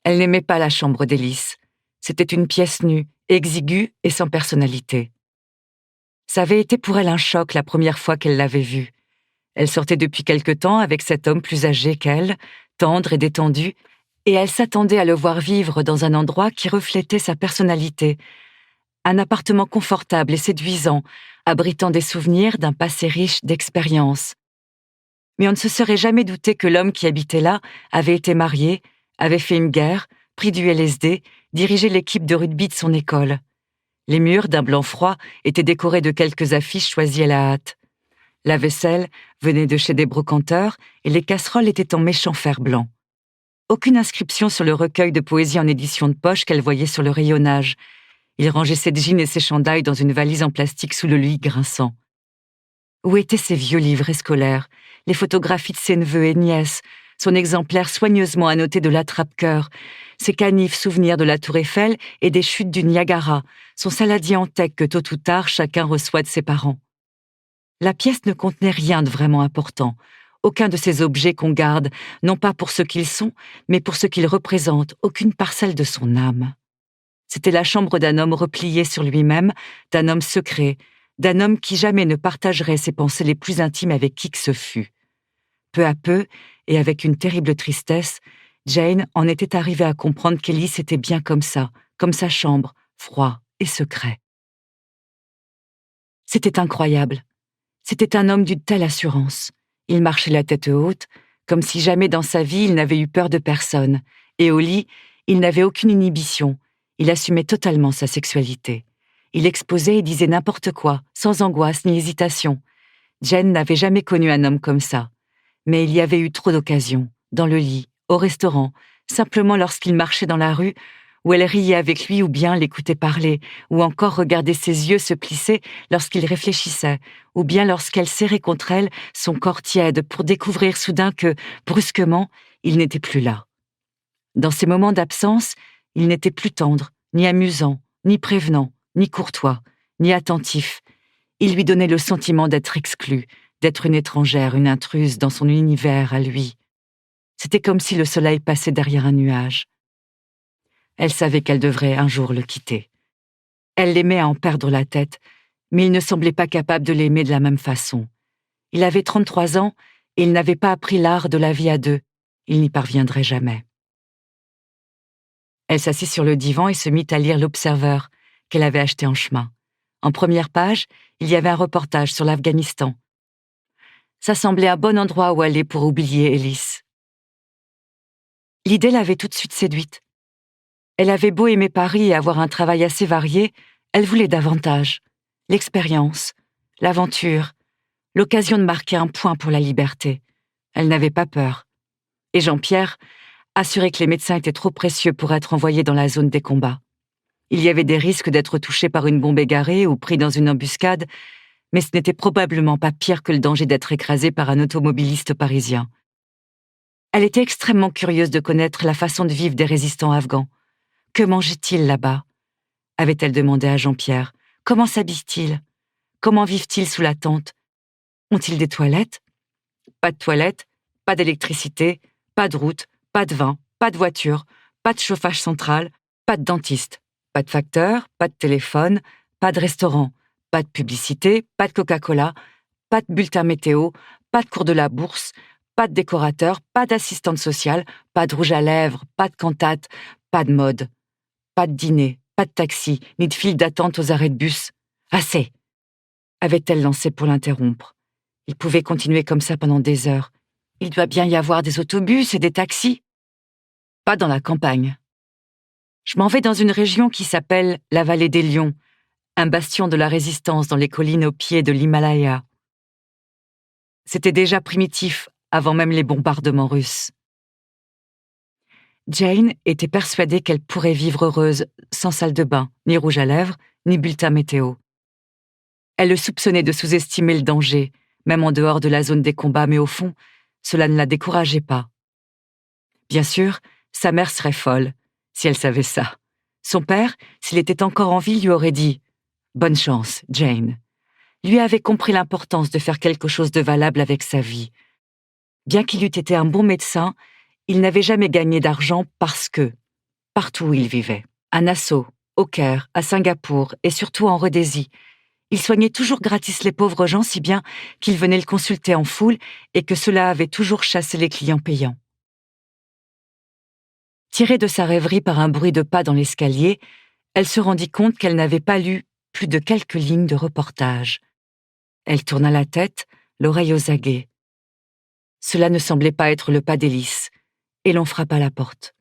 Elle n'aimait pas la chambre d'Élise. C'était une pièce nue, exiguë et sans personnalité. Ça avait été pour elle un choc la première fois qu'elle l'avait vue. Elle sortait depuis quelque temps avec cet homme plus âgé qu'elle, tendre et détendu, et elle s'attendait à le voir vivre dans un endroit qui reflétait sa personnalité. Un appartement confortable et séduisant, abritant des souvenirs d'un passé riche d'expériences. Mais on ne se serait jamais douté que l'homme qui habitait là avait été marié, avait fait une guerre, pris du LSD, dirigé l'équipe de rugby de son école. Les murs, d'un blanc froid, étaient décorés de quelques affiches choisies à la hâte. La vaisselle venait de chez des brocanteurs et les casseroles étaient en méchant fer blanc. Aucune inscription sur le recueil de poésie en édition de poche qu'elle voyait sur le rayonnage. Il rangeait ses jeans et ses chandails dans une valise en plastique sous le lit grinçant. Où étaient ses vieux livrets scolaires, les photographies de ses neveux et nièces, son exemplaire soigneusement annoté de l'attrape-cœur, ses canifs souvenirs de la Tour Eiffel et des chutes du Niagara, son saladier en teck que tôt ou tard chacun reçoit de ses parents. La pièce ne contenait rien de vraiment important, aucun de ces objets qu'on garde, non pas pour ce qu'ils sont, mais pour ce qu'ils représentent, aucune parcelle de son âme. C'était la chambre d'un homme replié sur lui-même, d'un homme secret, d'un homme qui jamais ne partagerait ses pensées les plus intimes avec qui que ce fût. Peu à peu, et avec une terrible tristesse, Jane en était arrivée à comprendre qu'Élise était bien comme ça, comme sa chambre, froid et secret. C'était incroyable. C'était un homme d'une telle assurance. Il marchait la tête haute, comme si jamais dans sa vie il n'avait eu peur de personne, et au lit, il n'avait aucune inhibition. Il assumait totalement sa sexualité. Il exposait et disait n'importe quoi, sans angoisse ni hésitation. Jane n'avait jamais connu un homme comme ça. Mais il y avait eu trop d'occasions, dans le lit, au restaurant, simplement lorsqu'il marchait dans la rue, où elle riait avec lui ou bien l'écoutait parler, ou encore regardait ses yeux se plisser lorsqu'il réfléchissait, ou bien lorsqu'elle serrait contre elle son corps tiède pour découvrir soudain que, brusquement, il n'était plus là. Dans ces moments d'absence, il n'était plus tendre, ni amusant, ni prévenant, ni courtois, ni attentif. Il lui donnait le sentiment d'être exclu, d'être une étrangère, une intruse dans son univers à lui. C'était comme si le soleil passait derrière un nuage. Elle savait qu'elle devrait un jour le quitter. Elle l'aimait à en perdre la tête, mais il ne semblait pas capable de l'aimer de la même façon. Il avait 33 ans et il n'avait pas appris l'art de la vie à deux. Il n'y parviendrait jamais. Elle s'assit sur le divan et se mit à lire l'Observer, qu'elle avait acheté en chemin. En première page, il y avait un reportage sur l'Afghanistan. Ça semblait un bon endroit où aller pour oublier Élise. L'idée l'avait tout de suite séduite. Elle avait beau aimer Paris et avoir un travail assez varié, elle voulait davantage. L'expérience, l'aventure, l'occasion de marquer un point pour la liberté. Elle n'avait pas peur. Et Jean-Pierre assurait que les médecins étaient trop précieux pour être envoyés dans la zone des combats. Il y avait des risques d'être touché par une bombe égarée ou pris dans une embuscade, mais ce n'était probablement pas pire que le danger d'être écrasé par un automobiliste parisien. Elle était extrêmement curieuse de connaître la façon de vivre des résistants afghans. Que mangeaient-ils là-bas ? Avait-elle demandé à Jean-Pierre. Comment s'habillent-ils ? Comment vivent-ils sous la tente ? Ont-ils des toilettes ? Pas de toilettes, pas d'électricité, pas de route, pas de vin, pas de voiture, pas de chauffage central, pas de dentiste, pas de facteur, pas de téléphone, pas de restaurant, pas de publicité, pas de Coca-Cola, pas de bulletin météo, pas de cours de la bourse, pas de décorateur, pas d'assistante sociale, pas de rouge à lèvres, pas de cantate, pas de mode, pas de dîner, pas de taxi, ni de file d'attente aux arrêts de bus. Assez, avait-elle lancé pour l'interrompre. Il pouvait continuer comme ça pendant des heures. Il doit bien y avoir des autobus et des taxis. Pas dans la campagne. Je m'en vais dans une région qui s'appelle la Vallée des Lions, un bastion de la résistance dans les collines au pied de l'Himalaya. C'était déjà primitif, avant même les bombardements russes. Jane était persuadée qu'elle pourrait vivre heureuse, sans salle de bain, ni rouge à lèvres, ni bulletin météo. Elle le soupçonnait de sous-estimer le danger, même en dehors de la zone des combats, mais au fond, cela ne la décourageait pas. Bien sûr, sa mère serait folle, si elle savait ça. Son père, s'il était encore en vie, lui aurait dit « Bonne chance, Jane ». Lui avait compris l'importance de faire quelque chose de valable avec sa vie. Bien qu'il eût été un bon médecin, il n'avait jamais gagné d'argent parce que. partout où il vivait. À Nassau, au Caire, à Singapour et surtout en Rhodésie. Il soignait toujours gratis les pauvres gens si bien qu'ils venaient le consulter en foule et que cela avait toujours chassé les clients payants. Tirée de sa rêverie par un bruit de pas dans l'escalier, elle se rendit compte qu'elle n'avait pas lu plus de quelques lignes de reportage. Elle tourna la tête, l'oreille aux aguets. Cela ne semblait pas être le pas d'Élise, et l'on frappa à la porte.